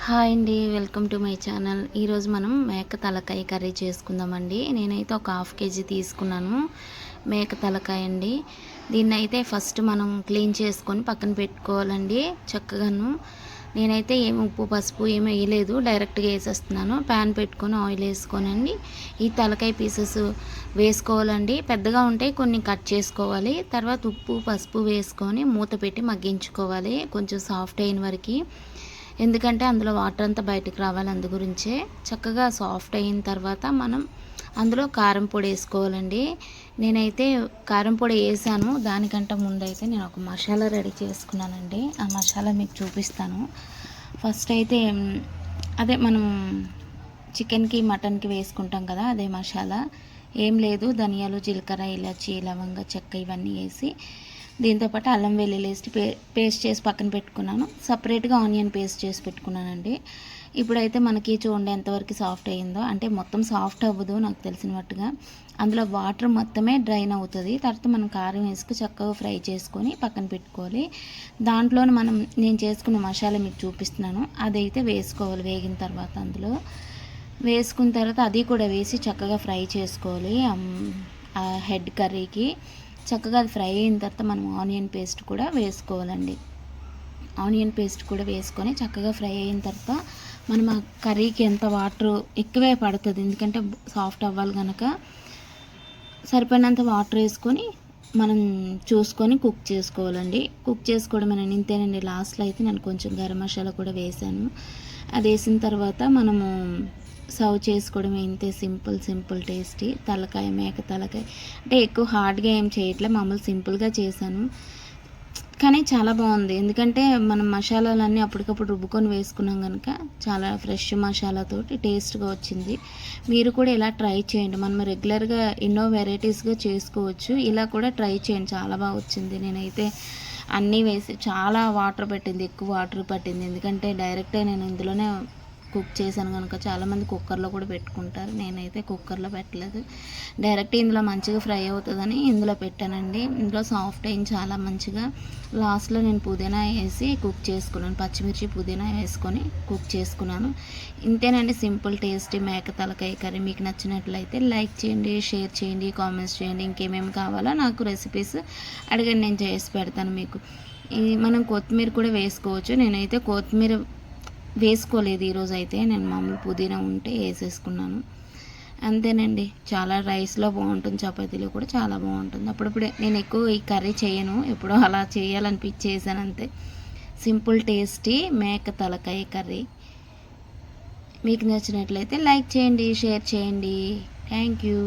Hi అండి, welcome to my channel. ఈరోజు మనం మేక తలకాయ కర్రీ చేసుకుందామండి. నేనైతే ఒక హాఫ్ కేజీ తీసుకున్నాను మేక తలకాయ అండి. దీన్ని అయితే ఫస్ట్ మనం క్లీన్ చేసుకొని పక్కన పెట్టుకోవాలండి చక్కగాను. నేనైతే ఏమి ఉప్పు పసుపు ఏమి వేయలేదు, డైరెక్ట్గా వేసేస్తున్నాను. ప్యాన్ పెట్టుకొని ఆయిల్ వేసుకోనండి ఈ తలకాయ పీసెస్ వేసుకోవాలండి. పెద్దగా ఉంటే కొన్ని కట్ చేసుకోవాలి. తర్వాత ఉప్పు పసుపు వేసుకొని మూత పెట్టి మగ్గించుకోవాలి కొంచెం సాఫ్ట్ అయిన వరకు. ఎందుకంటే అందులో వాటర్ అంతా బయటకు రావాలి, అందు గురించే. చక్కగా సాఫ్ట్ అయిన తర్వాత మనం అందులో కారం పొడి వేసుకోవాలండి. నేనైతే కారం పొడి వేసాను. దానికంటే ముందైతే నేను ఒక మసాలా రెడీ చేసుకున్నానండి. ఆ మసాలా మీకు చూపిస్తాను. ఫస్ట్ అయితే అదే మనం చికెన్కి మటన్కి వేసుకుంటాం కదా, అదే మసాలా. ఏం లేదు, ధనియాలు జీలకర్ర ఇలాచి లవంగ చెక్క ఇవన్నీ వేసి దీంతోపాటు అల్లం వెల్లుల్లి వేసి పేస్ట్ చేసి పక్కన పెట్టుకున్నాను. సపరేట్గా ఆనియన్ పేస్ట్ చేసి పెట్టుకున్నానండి. ఇప్పుడైతే మనకి చూడండి ఎంతవరకు సాఫ్ట్ అయ్యిందో. అంటే మొత్తం సాఫ్ట్ అవ్వదు నాకు తెలిసినట్టుగా, అందులో వాటర్ మొత్తమే డ్రైన్ అవుతుంది. తర్వాత మనం కారం వేసుకు చక్కగా ఫ్రై చేసుకొని పక్కన పెట్టుకోవాలి. దాంట్లోనే నేను చేసుకున్న మసాలా మీకు చూపిస్తున్నాను, అదైతే వేసుకోవాలి. వేగిన తర్వాత అందులో వేసుకున్న తర్వాత అది కూడా వేసి చక్కగా ఫ్రై చేసుకోవాలి. ఆ హెడ్ కర్రీకి చక్కగా అది ఫ్రై అయిన తర్వాత మనం ఆనియన్ పేస్ట్ కూడా వేసుకోవాలండి. ఆనియన్ పేస్ట్ కూడా వేసుకొని చక్కగా ఫ్రై అయిన తర్వాత మనం ఆ కర్రీకి ఎంత వాటర్ ఎక్కువే పడుతుంది, ఎందుకంటే సాఫ్ట్ అవ్వాలి కనుక సరిపడినంత వాటర్ వేసుకొని మనం చూసుకొని కుక్ చేసుకోవాలండి. కుక్ చేసుకోవడం నేను ఇంతేనండి. లాస్ట్లో అయితే నేను కొంచెం గరం మసాలా కూడా వేసాను. అది వేసిన తర్వాత మనము సర్వ్ చేసుకోవడం ఇంతే. సింపుల్ టేస్టీ తలకాయ, మేక తలకాయ. అంటే ఎక్కువ హార్డ్గా ఏం చేయట్లే, మామూలు సింపుల్గా చేశాను. కానీ చాలా బాగుంది, ఎందుకంటే మనం మసాలాలన్నీ అప్పటికప్పుడు రుబ్బుకొని వేసుకున్నాం కనుక చాలా ఫ్రెష్ మసాలాతోటి టేస్ట్గా వచ్చింది. మీరు కూడా ఇలా ట్రై చేయండి. మనం రెగ్యులర్గా ఎన్నో వెరైటీస్గా చేసుకోవచ్చు, ఇలా కూడా ట్రై చేయండి. చాలా బాగా వచ్చింది. నేనైతే అన్నీ వేసి చాలా వాటర్ పెట్టింది, ఎక్కువ వాటర్ పట్టింది. ఎందుకంటే డైరెక్ట్గా నేను ఇందులోనే కుక్ చేశాను కనుక. చాలామంది కుక్కర్లో కూడా పెట్టుకుంటారు, నేనైతే కుక్కర్లో పెట్టలేదు. డైరెక్ట్ ఇందులో మంచిగా ఫ్రై అవుతుందని ఇందులో పెట్టానండి. ఇందులో సాఫ్ట్ అయింది చాలా మంచిగా. లాస్ట్లో నేను పుదీనా వేసి కుక్ చేసుకున్నాను, పచ్చిమిర్చి పుదీనా వేసుకొని కుక్ చేసుకున్నాను. ఇంతేనండి, సింపుల్ టేస్టీ మేక తలకాయ కర్రీ. మీకు నచ్చినట్లయితే లైక్ చేయండి, షేర్ చేయండి, కామెంట్స్ చేయండి. ఇంకేమేమి కావాలో నాకు రెసిపీస్ అడగండి, నేను చేసి పెడతాను మీకు. మనం కొత్తిమీర కూడా వేసుకోవచ్చు. నేనైతే కొత్తిమీర వేసుకోలేదు ఈరోజు అయితే. నేను మామూలు పుదీనా ఉంటే వేసేసుకున్నాను, అంతేనండి. చాలా రైస్లో బాగుంటుంది, చపాతీలో కూడా చాలా బాగుంటుంది. అప్పుడప్పుడు నేను ఎక్కువ ఈ కర్రీ చేయను, ఎప్పుడో అలా చేయాలనిపించేసాను అంతే. సింపుల్ టేస్టీ మేక తలకాయ కర్రీ. మీకు నచ్చినట్లయితే లైక్ చేయండి, షేర్ చేయండి. Thank you.